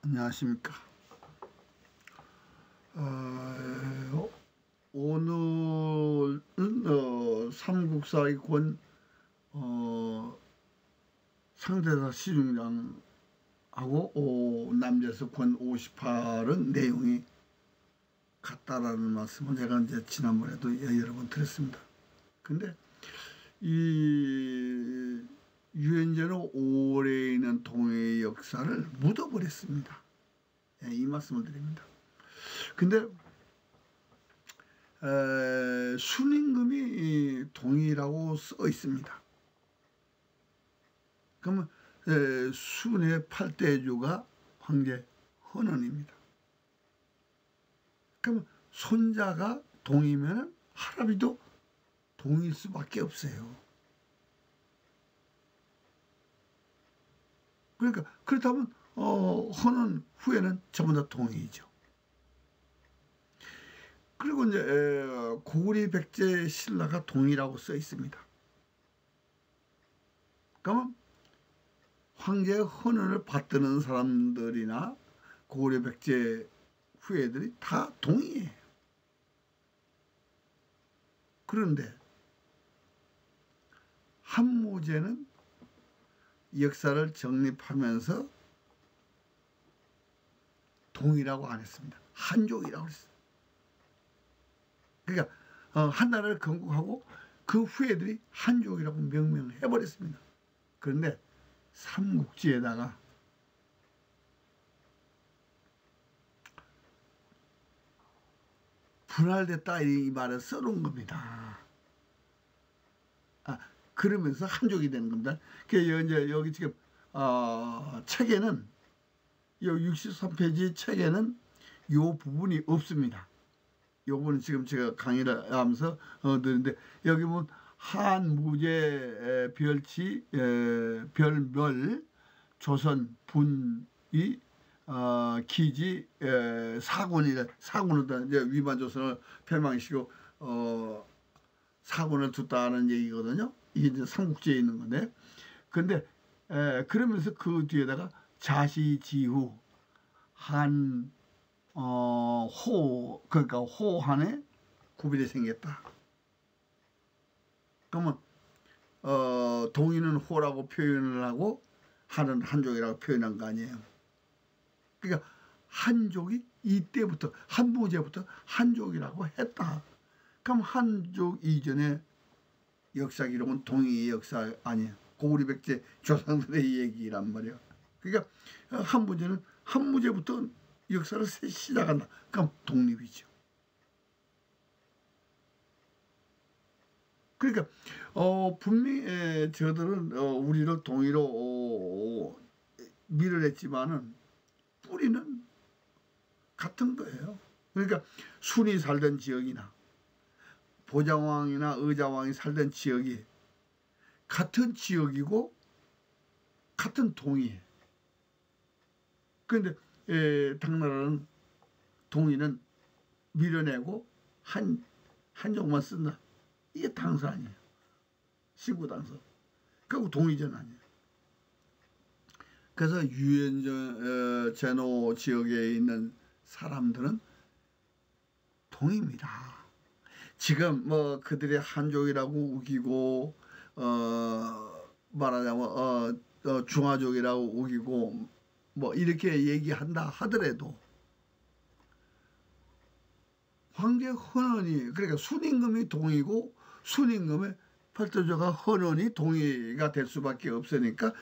안녕하십니까. 오늘은 삼국사의 권 상대사 시중장하고 남재서 권 58은 내용이 같다라는 말씀을 제가 이제 지난번에도 여러 번 드렸습니다. 근데 이 유엔제는 오래 있는 동해의 역사를 묻어버렸습니다. 이 말씀을 드립니다. 근데 순임금이 동이라고 써 있습니다. 그러면 순의 8대주가 황제 헌원입니다. 그러면 손자가 동이면 할아비도 동일 수밖에 없어요. 그러니까 그렇다면 헌원 후에는 전부 다 동이죠. 그리고 이제 고구려 백제 신라가 동이라고 써 있습니다. 그러면 황제 헌원을 받드는 사람들이나 고구려 백제 후예들이 다 동이에요. 그런데 한무제는 역사를 정립하면서 동이라고 안 했습니다. 한족이라고 했어요. 그러니까 한나라를 건국하고 그 후예들이 한족이라고 명명해버렸습니다. 그런데 삼국지에다가 분할됐다 이 말을 써놓은 겁니다. 그러면서 한족이 되는 겁니다. 이제 여기 지금 책에는 이 63페이지 책에는 이 부분이 없습니다. 요거는 지금 제가 강의를 하면서 드는데 여기 보면 한무제 별치 별멸 조선 분이 기지 사군을 이제 위반 조선을 멸망시키고 사군을 뒀다는 얘기거든요. 이게 이제 삼국지에 있는 건데, 근데 그러면서 그 뒤에다가 자시지후 한 그러니까 호한에 구별이 생겼다. 그러면 동이는 호라고 표현을 하고 한은 한족이라고 표현한 거 아니에요. 그러니까 한족이 이때부터 한무제부터 한족이라고 했다. 그럼 한족 이전에 역사 기록은 동이의 역사 아니에요. 고구려 백제 조상들의 얘기란 말이에요. 그러니까 한무제는 한무제부터 역사를 시작한다. 그럼 독립이죠. 그러니까 분명히 저들은 우리를 동의로 밀어냈지만은 뿌리는 같은 거예요. 그러니까 순이 살던 지역이나 보장왕이나 의자왕이 살던 지역이 같은 지역이고 같은 동이에요. 그런데 당나라는 동이는 밀어내고 한족만 쓴다. 이게 당서 아니에요. 시구 당서. 그리고 동이전 아니에요. 그래서 유엔전 제노 지역에 있는 사람들은 동입니다. 지금 뭐 그들의 한족이라고 우기고 말하자면 중화족이라고 우기고 뭐 이렇게 얘기한다 하더라도 황제 헌원이 그러니까 순임금이 동이고 순임금의 팔도조가 헌원이 동이가 될 수밖에 없으니까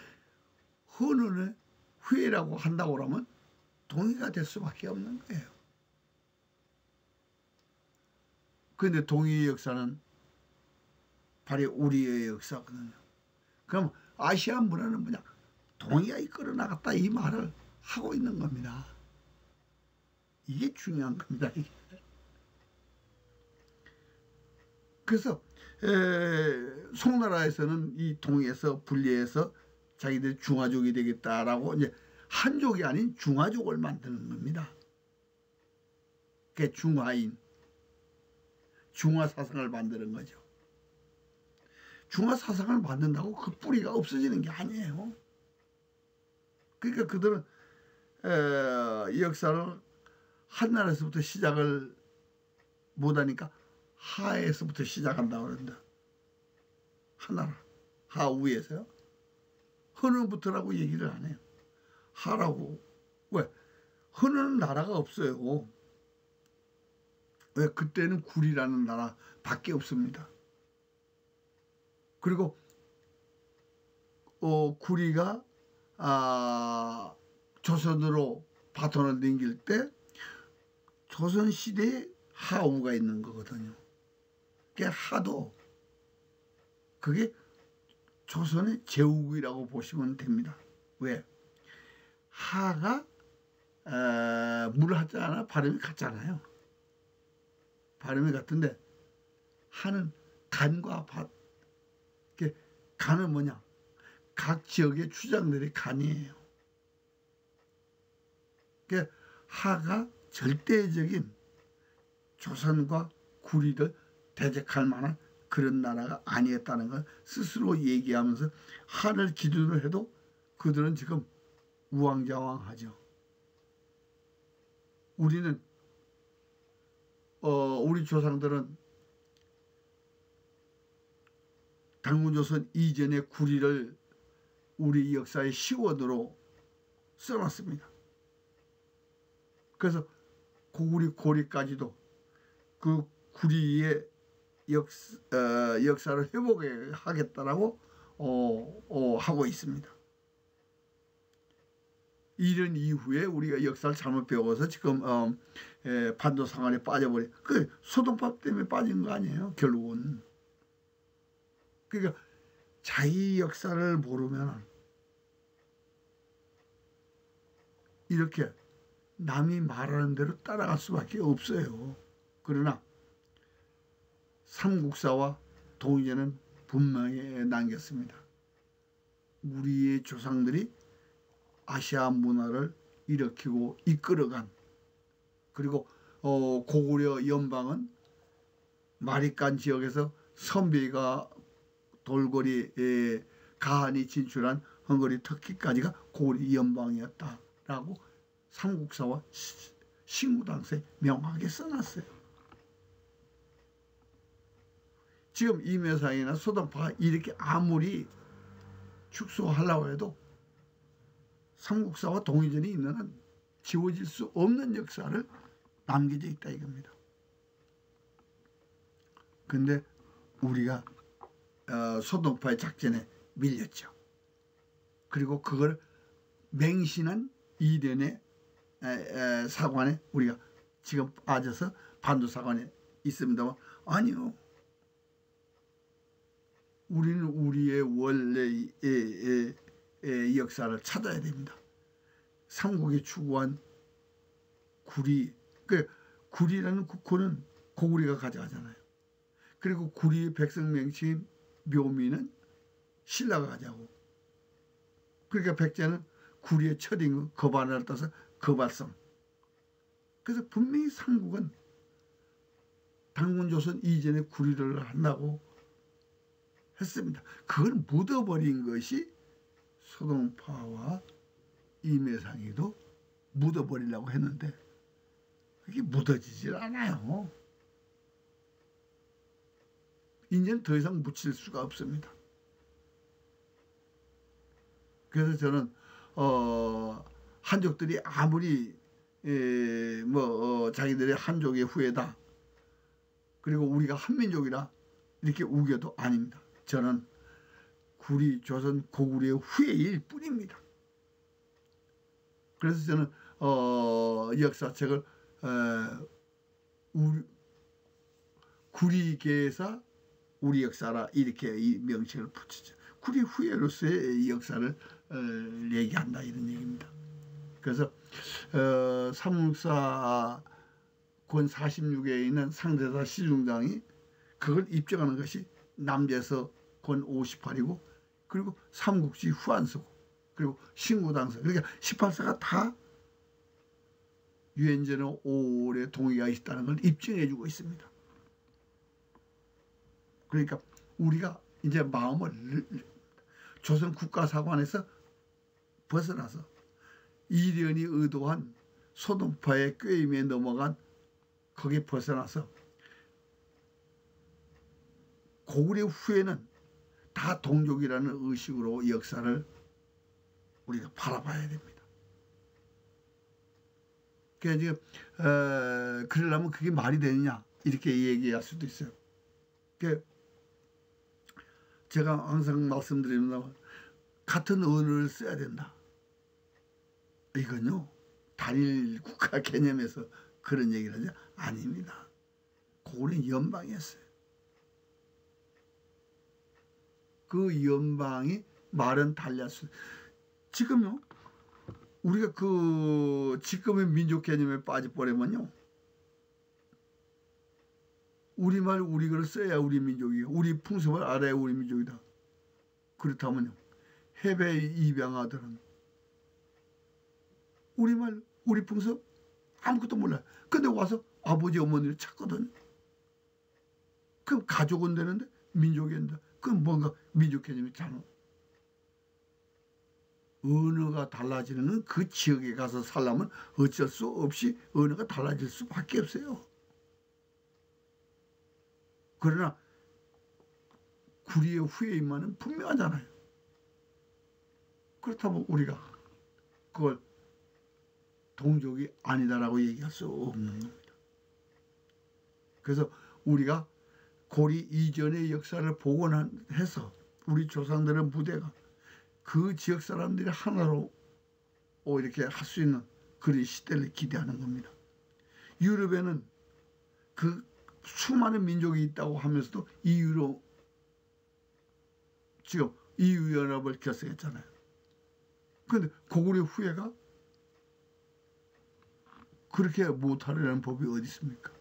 헌원의 후예라고 한다고 하면 동이가 될 수밖에 없는 거예요. 그런데 동이의 역사는 바로 우리의 역사거든요. 그럼 아시아 문화는 뭐냐? 동이가 이끌어 나갔다 이 말을 하고 있는 겁니다. 이게 중요한 겁니다. 이게. 그래서 송나라에서는 이 동에서 분리해서 자기들 중화족이 되겠다라고 이제 한족이 아닌 중화족을 만드는 겁니다. 그게 중화인, 중화 사상을 만드는 거죠. 중화 사상을 만든다고 그 뿌리가 없어지는 게 아니에요. 그러니까 그들은 역사를 한나라에서부터 시작을 못하니까 하에서부터 시작한다고 그런다. 하나라, 하우에서요. 허는부터라고 얘기를 안 해요. 하라고. 왜? 허는 나라가 없어요. 왜? 그때는 구리라는 나라밖에 없습니다. 그리고 구리가 조선으로 바톤을 넘길 때 조선시대에 하우가 있는 거거든요. 그러니까 하도 그게 조선의 제국이라고 보시면 됩니다. 왜? 하가 물하자나 발음이 같잖아요. 발음이 같은데 하는 간과 밭. 간은 뭐냐? 각 지역의 주장들이 간이에요. 그러니까 하가 절대적인 조선과 구리를 대적할 만한 그런 나라가 아니었다는 걸 스스로 얘기하면서 하를 기준으로 해도 그들은 지금 우왕좌왕하죠. 우리는 우리 조상들은 당군조선 이전의 구리를 우리 역사의 시원으로 써놨습니다. 그래서 고구리 고리까지도 그 구리의 역사를 회복하겠다라고 하고 있습니다. 이런 이후에 우리가 역사를 잘못 배워서 지금 반도상한에 빠져버린 그 소동파 때문에 빠진 거 아니에요, 결국은. 그러니까 자기 역사를 모르면 이렇게 남이 말하는 대로 따라갈 수밖에 없어요. 그러나 삼국사와 동이제는 분명히 남겼습니다. 우리의 조상들이 아시아 문화를 일으키고 이끌어간, 그리고 고구려 연방은 마리깐 지역에서 선비가 돌고리 가한이 진출한 헝가리 터키까지가 고구려 연방이었다라고 삼국사와 신구당서에 명확하게 써놨어요. 지금 임해상이나 소동파가 이렇게 아무리 축소하려고 해도 삼국사와 동이전이 있는 한 지워질 수 없는 역사를 남겨져 있다 이겁니다. 근데 우리가 소동파의 작전에 밀렸죠. 그리고 그걸 맹신한 이련의 사관에 우리가 지금 빠져서 반도사관에 있습니다만, 아니요. 우리는 우리의 원래의 역사를 찾아야 됩니다. 삼국이 추구한 구리, 그 구리라는 국호는 고구리가 가져가잖아요. 그리고 구리의 백성명칭인 묘미는 신라가 가져가고, 그러니까 백제는 구리의 첫 임금 거반을 따서 거발성. 그래서 분명히 삼국은 당군조선 이전에 구리를 한다고 했습니다. 그걸 묻어버린 것이 소동파와 임해상이도 묻어버리려고 했는데 그게 묻어지질 않아요. 이제는 더 이상 묻힐 수가 없습니다. 그래서 저는 한족들이 아무리 자기들의 한족의 후예다, 그리고 우리가 한민족이라 이렇게 우겨도 아닙니다. 저는 구리 조선 고구려의 후예일 뿐입니다. 그래서 저는 역사책을 구리계사 우리 역사라 이렇게 이 명칭을 붙이죠. 구리 후예로서의 역사를 얘기한다 이런 얘기입니다. 그래서 삼국사 권 46회에 있는 상대사 시중장이 그걸 입증하는 것이 남제서 권 58이고, 그리고 삼국지 후한서고, 그리고 신구당서, 그러니까 18사가 다 유엔제는 5월에 동의가 있다는 걸 입증해주고 있습니다. 그러니까 우리가 이제 마음을 조선 국가사관에서 벗어나서 이련이 의도한 소동파의 꾀임에 넘어간 거기에 벗어나서 고구려 후에는 다 동족이라는 의식으로 역사를 우리가 바라봐야 됩니다. 그러니까 지금 그러려면 그게 말이 되느냐 이렇게 얘기할 수도 있어요. 그러니까 제가 항상 말씀드립니다만 같은 언어를 써야 된다. 이건요 단일 국가 개념에서 그런 얘기를 하죠. 아닙니다. 고구려는 연방이었어요. 그 연방이 말은 달렸어요. 지금요 우리가 그 지금의 민족 개념에 빠져버리면요 우리말 우리글을 써야 우리 민족이에요. 우리 풍습을 알아야 우리 민족이다. 그렇다면요 해외 입양아들은 우리말 우리 풍습 아무것도 몰라요. 근데 와서 아버지 어머니를 찾거든요. 그럼 가족은 되는데 민족이 된다. 그럼 뭔가 민족 개념이 잘못. 언어가 달라지는 건 그 지역에 가서 살려면 어쩔 수 없이 언어가 달라질 수밖에 없어요. 그러나 구리의 후예임만은 분명하잖아요. 그렇다면 우리가 그걸 동족이 아니다라고 얘기할 수 없는 겁니다. 그래서 우리가 고리 이전의 역사를 복원해서 우리 조상들의 무대가 그 지역 사람들이 하나로 이렇게 할 수 있는 그런 시대를 기대하는 겁니다. 유럽에는 그 수많은 민족이 있다고 하면서도 EU로 지금 EU-연합을 결성했잖아요. 그런데 고구려 후예가 그렇게 못하려는 법이 어디 있습니까?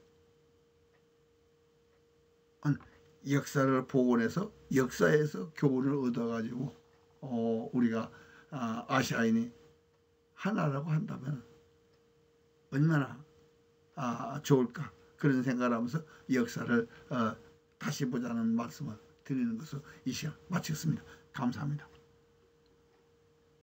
역사를 복원해서 역사에서 교훈을 얻어가지고 우리가 아시아인이 하나라고 한다면 얼마나 좋을까 그런 생각을 하면서 역사를 다시 보자는 말씀을 드리는 것으로 이 시간 마치겠습니다. 감사합니다.